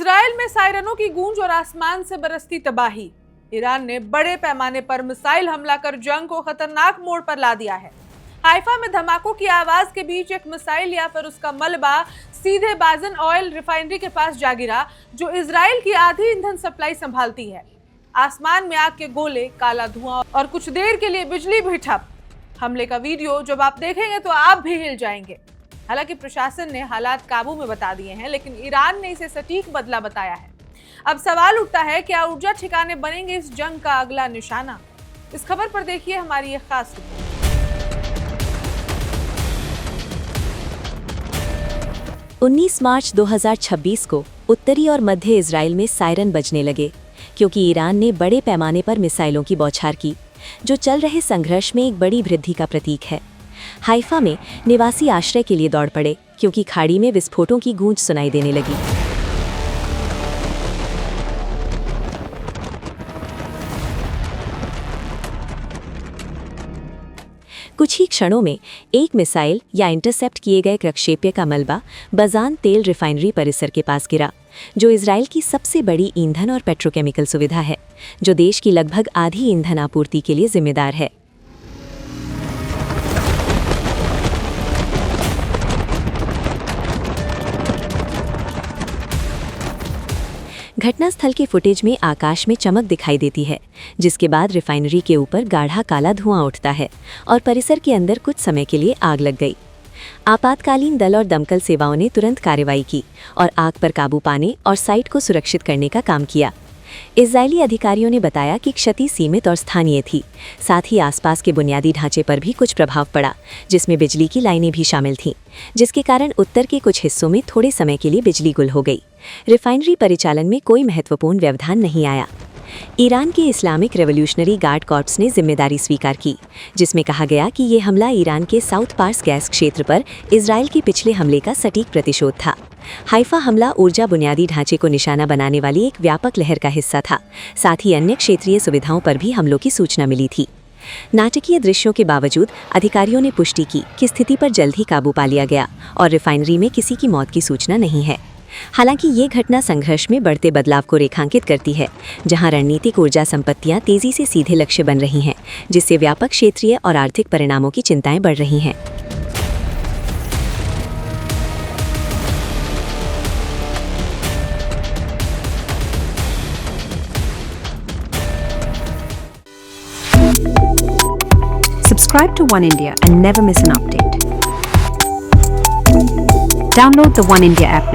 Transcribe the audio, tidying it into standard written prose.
Israel में सायरनों की गूंज और आसमान से बरसती तबाही। ईरान ने बड़े पैमाने पर मिसाइल हमला कर जंग को खतरनाक मोड़ पर ला दिया है। हाइफा में धमाकों की आवाज के बीच एक मिसाइल या फिर उसका मलबा सीधे बाजन ऑयल रिफाइनरी के पास जा गिरा, जो इजराइल की आधी ईंधन सप्लाई संभालती है। आसमान में आग के गोले, काला धुआं और कुछ देर के लिए बिजली भी ठप। हमले का वीडियो जब आप देखेंगे तो आप भी हिल जाएंगे। हालांकि प्रशासन ने हालात काबू में बता दिए हैं, लेकिन ईरान ने इसे सटीक बदला बताया है। अब सवाल उठता है, क्या ऊर्जा ठिकाने बनेंगे इस जंग का अगला निशाना? इस खबर पर देखिए हमारी ये खास रिपोर्ट। 19 मार्च 2026 को उत्तरी और मध्य इजराइल में सायरन बजने लगे, क्योंकि ईरान ने बड़े पैमाने पर मिसाइलों की बौछार की, जो चल रहे संघर्ष में एक बड़ी वृद्धि का प्रतीक है। हाइफा में निवासी आश्रय के लिए दौड़ पड़े, क्योंकि खाड़ी में विस्फोटों की गूंज सुनाई देने लगी। कुछ ही क्षणों में एक मिसाइल या इंटरसेप्ट किए गए प्रक्षेप्य का मलबा बजान तेल रिफाइनरी परिसर के पास गिरा, जो इजराइल की सबसे बड़ी ईंधन और पेट्रोकेमिकल सुविधा है, जो देश की लगभग आधी ईंधन आपूर्ति के लिए जिम्मेदार है। घटनास्थल के फुटेज में आकाश में चमक दिखाई देती है, जिसके बाद रिफाइनरी के ऊपर गाढ़ा काला धुआं उठता है और परिसर के अंदर कुछ समय के लिए आग लग गई। आपातकालीन दल और दमकल सेवाओं ने तुरंत कार्रवाई की और आग पर काबू पाने और साइट को सुरक्षित करने का काम किया। इजरायली अधिकारियों ने बताया कि क्षति सीमित और स्थानीय थी। साथ ही आसपास के बुनियादी ढांचे पर भी कुछ प्रभाव पड़ा, जिसमें बिजली की लाइनें भी शामिल थीं, जिसके कारण उत्तर के कुछ हिस्सों में थोड़े समय के लिए बिजली गुल हो गई। रिफाइनरी परिचालन में कोई महत्वपूर्ण व्यवधान नहीं आया। ईरान के इस्लामिक रेवोल्यूशनरी गार्ड कॉर्प्स ने जिम्मेदारी स्वीकार की, जिसमें कहा गया कि ये हमला ईरान के साउथ पार्स गैस क्षेत्र पर इजराइल के पिछले हमले का सटीक प्रतिशोध था। हाइफा हमला ऊर्जा बुनियादी ढांचे को निशाना बनाने वाली एक व्यापक लहर का हिस्सा था। साथ ही अन्य क्षेत्रीय सुविधाओं पर भी हमलों की सूचना मिली थी। नाटकीय दृश्यों के बावजूद अधिकारियों ने पुष्टि की कि स्थिति पर जल्द ही काबू पा लिया गया और रिफाइनरी में किसी की मौत की सूचना नहीं है। हालांकि ये घटना संघर्ष में बढ़ते बदलाव को रेखांकित करती है, जहां रणनीतिक ऊर्जा संपत्तियां तेजी से सीधे लक्ष्य बन रही हैं, जिससे व्यापक क्षेत्रीय और आर्थिक परिणामों की चिंताएं बढ़ रही हैं। Subscribe to One India and never miss an update. Download the One India app now.